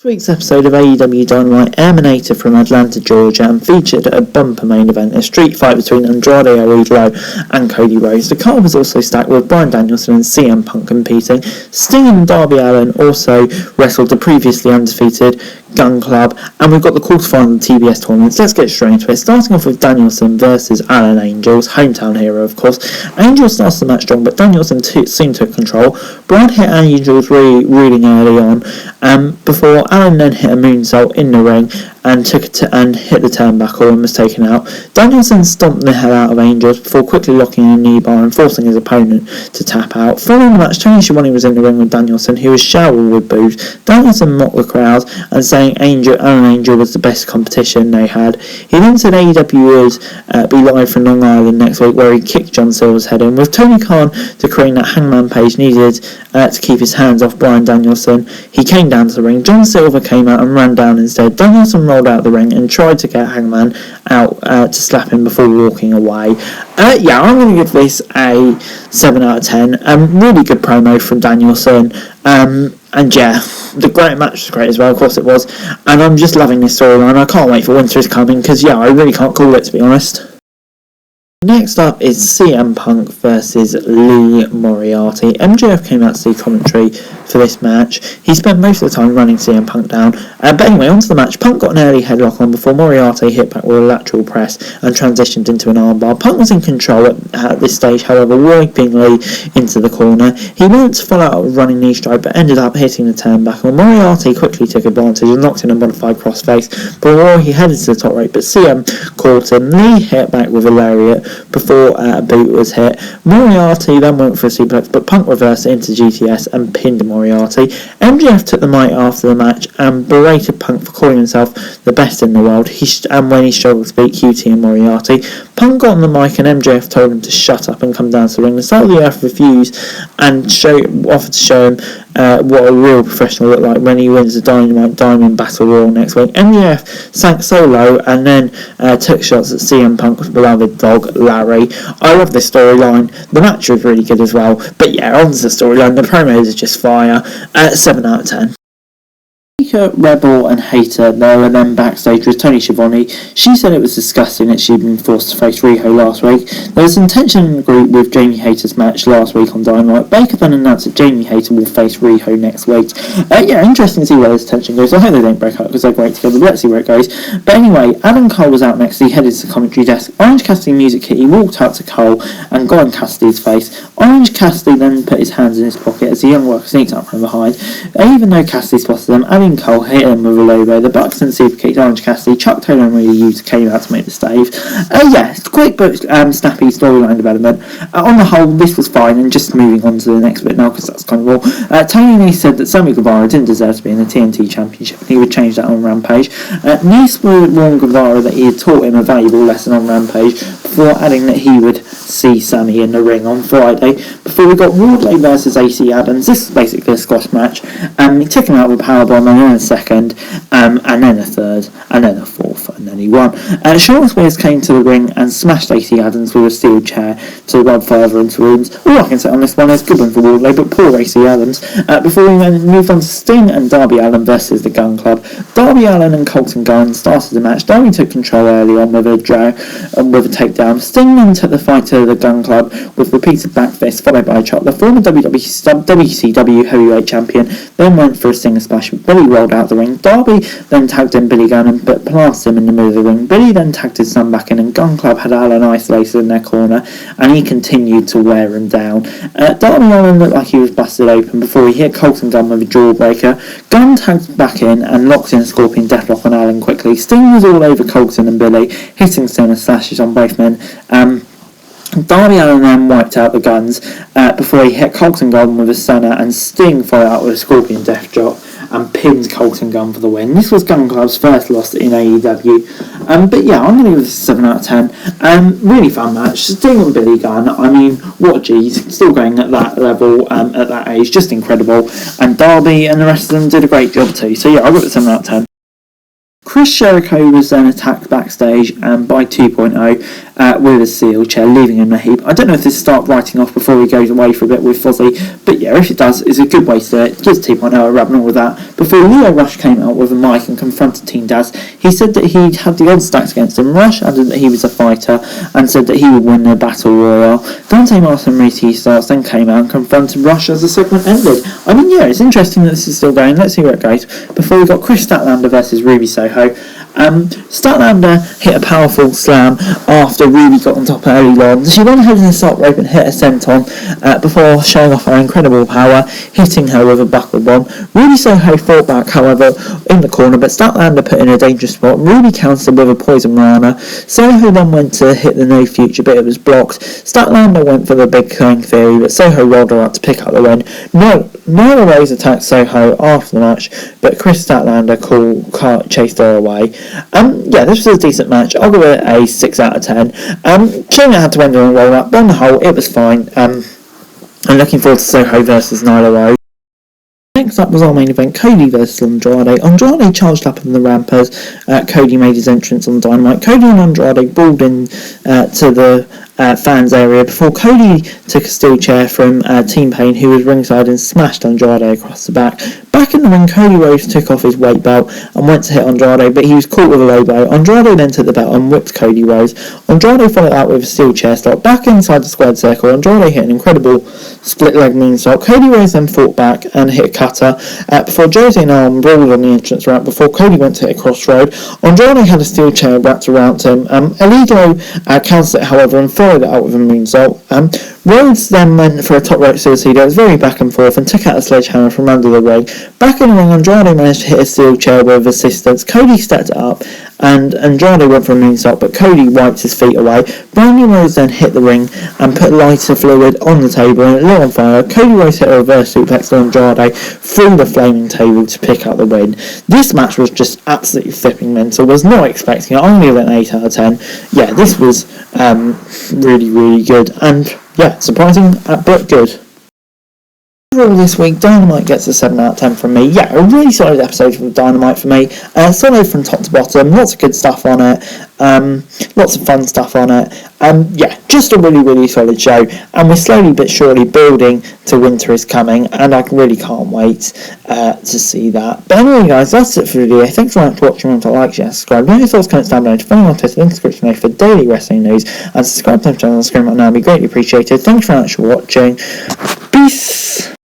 This week's episode of AEW Dynamite emanated from Atlanta, Georgia and featured a bumper main event, a street fight between Andrade and Cody Rhodes. The card was also stacked with Bryan Danielson and CM Punk competing. Sting and Darby Allin also wrestled the previously undefeated Gun Club, and we've got the quarterfinal of the TBS tournaments. Let's get straight into it, starting off with Danielson versus Alan Angels, hometown hero of course. Angels starts the match strong, but Danielson soon took control. Bryan hit Angels really early on, before Alan then hit a moonsault in the ring and hit the turnbuckle and was taken out. Danielson stomped the hell out of Angels before quickly locking in a knee bar and forcing his opponent to tap out. Following the match, Tony Schiavone was in the ring with Danielson, who was showered with boos. Danielson mocked the crowd and saying Alan Angel was the best competition they had. He then said AEW would be live from Long Island next week, where he kicked John Silver's head in, with Tony Khan declaring that Hangman Page needed to keep his hands off Bryan Danielson. He came down to the ring. John Silver came out and ran down instead. Danielson rolled out the ring and tried to get Hangman out to slap him before walking away. I'm going to give this a 7 out of 10. Really good promo from Danielson. And yeah, the great match was great as well, of course it was. And I'm just loving this storyline. I can't wait for Winter is Coming, because I really can't call it, to be honest. Next up is CM Punk versus Lee Moriarty. MJF came out to see commentary for this match. He spent most of the time running CM Punk down. But anyway, onto the match. Punk got an early headlock on before Moriarty hit back with a lateral press and transitioned into an armbar. Punk was in control at this stage, however, wiping Lee into the corner. He went to follow out a running knee strike, but ended up hitting the turnbuckle. Moriarty quickly took advantage and knocked in a modified crossface before he headed to the top rope, but CM caught him. Lee hit back with a lariat before a boot was hit. Moriarty then went for a suplex, but Punk reversed it into GTS and pinned Moriarty. MJF took the mic after the match and berated Punk for calling himself the best in the world, and when he struggled to beat QT and Moriarty. Punk got on the mic and MJF told him to shut up and come down to the ring. The Salt of the Earth refused and offered to show him what a real professional looked like when he wins the Dynamite Diamond Battle Royal next week. MJF sank so low and then took shots at CM Punk's beloved dog, Larry. I love this storyline. The match was really good as well. But yeah, on to the storyline. The promos are just fire. 7 out of 10. Rebel and Hater, they were then backstage with Tony Schiavone. She said it was disgusting that she'd been forced to face Riho last week. There was some tension in the group with Jamie Hayter's match last week on Dynamite. Baker then announced that Jamie Hayter will face Riho next week. Interesting to see where this tension goes. I hope they don't break up because they're great together, but let's see where it goes. But anyway, Adam Cole was out next. He headed to the commentary desk. Orange Cassidy Music Kitty walked out to Cole and got in Cassidy's face. Orange Cassidy then put his hands in his pocket as the young worker sneaked up from behind. Even though Cassidy spotted them, Adam Cole hit him with a low blow. The Bucks then super kicked Orange Cassidy. Chuck Taylor and Ryu Yuta came out to make the stave. Quick but snappy storyline development. On the whole, this was fine, and just moving on to the next bit now because that's kind of all. Tony Nese said that Sammy Guevara didn't deserve to be in the TNT Championship and he would change that on Rampage. Nese warned Guevara that he had taught him a valuable lesson on Rampage before adding that he would see Sammy in the ring on Friday. Before we got Wardlow versus AC Adams. This is basically a squash match. He took him out with a powerbomb and then a second, and then a third, and then a fourth, and then he won. Sean Spears came to the ring and smashed AC Adams with a steel chair to rub further into wounds. All I can say on this one is good one for Wardlow, but poor AC Adams. Before we then moved on to Sting and Darby Allin versus the Gun Club. Darby Allin and Colton Gunn started the match. Darby took control early on with a takedown. Sting then took the fight to the Gun Club with repeated back fists followed by a chop. The former WCW heavyweight champion then went for a Stinger splash. Billy rolled out the ring. Darby then tagged in Billy Gunn but planted him in the middle of the ring. Billy then tagged his son back in and Gun Club had Allin isolated in their corner and he continued to wear him down. Darby Allin looked like he was busted open before he hit Colton Gunn with a jawbreaker. Gunn tagged back in and locked in a Scorpion Deathlock on Allin quickly. Sting was all over Colton and Billy, hitting Stinger slashes on both men. Darby Allin then wiped out the Guns before he hit Colton Gunn with a stunner and Sting followed out with a Scorpion Death Drop and pinned Colton Gunn for the win. This was Gun Club's first loss in AEW. I'm going to give this a 7 out of 10. Really fun match. Sting and Billy Gunn, what a G's. Still going at that level, at that age, just incredible. And Darby and the rest of them did a great job too. So I'll give it a 7 out of 10. Chris Jericho was then attacked backstage by 2.0. with a steel chair, leaving him in a heap. I don't know if this start writing off before he goes away for a bit with Fozzy, but yeah, if it does, it's a good way to do it. Gives 2.0 a rub and all of that. Before Leo Rush came out with a mic and confronted Team Daz, he said that he'd had the odds stacked against him. Rush added that he was a fighter and said that he would win the battle royal. Dante Martin and Ricky Starks then came out and confronted Rush as the segment ended. I mean, yeah, it's interesting that this is still going. Let's see where it goes. Before we got Chris Statlander versus Ruby Soho. Statlander hit a powerful slam after Ruby got on top early on. She went ahead in the stop rope and hit a senton before showing off her incredible power, hitting her with a buckle bomb. Ruby Soho fought back, however, in the corner, but Statlander put in a dangerous spot. Ruby countered with a poison rana. Soho then went to hit the no future, but it was blocked. Statlander went for the Big Bang Theory, but Soho rolled her out to pick up the win. Nyla Rose attacked Soho after the match, but Chris Statlander chased her away. Yeah, this was a decent match. I'll give it a 6 out of 10. Shame it had to end on a roll up, but on the whole, it was fine. I'm looking forward to Soho versus Nyla Rose. Next up was our main event, Cody versus Andrade. Andrade charged up in the ramp as Cody made his entrance on Dynamite. Cody and Andrade brawled in to the fans area before Cody took a steel chair from Team Pain, who was ringside, and smashed Andrade across the back. Back in the ring, Cody Rhodes took off his weight belt and went to hit Andrade, but he was caught with a low blow. Andrade then took the belt and whipped Cody Rhodes. Andrade followed out with a steel chair stop. Back inside the squared circle, Andrade hit an incredible split leg moonsault. Cody Rhodes then fought back and hit a cutter before Jose and Arm brawled on the entrance ramp before Cody went to hit a crossroad. Andrade had a steel chair wrapped around him. Eligo countered it, however, and followed it out with a moonsault. Rhodes then went for a top rope suicide. It was very back and forth and took out a sledgehammer from under the ring. Back in the ring, Andrade managed to hit a steel chair with assistance. Cody stepped it up and Andrade went for a moonsault, but Cody wiped his feet away. Brandi Rhodes then hit the ring and put lighter fluid on the table and it lit on fire. Cody Rhodes hit a reverse suplex on Andrade through the flaming table to pick up the win. This match was just absolutely flipping mental. Was not expecting it. I'm going to give it an 8 out of 10. Yeah, this was really, really good and yeah, surprising but good. Overall this week, Dynamite gets a 7 out of 10 from me. Yeah, a really solid episode from Dynamite for me. Solid from top to bottom, lots of good stuff on it, lots of fun stuff on it. Yeah, just a really, really solid show. And we're slowly but surely building to winter is coming, and I really can't wait to see that. But anyway, guys, that's it for the video. Thanks very much for watching. Remember to like, share, subscribe. Know your thoughts, comments down below. To follow me on Twitter, link in the description for daily wrestling news, and subscribe to the channel on the screen right now. It'd be greatly appreciated. Thanks very much for watching. Peace.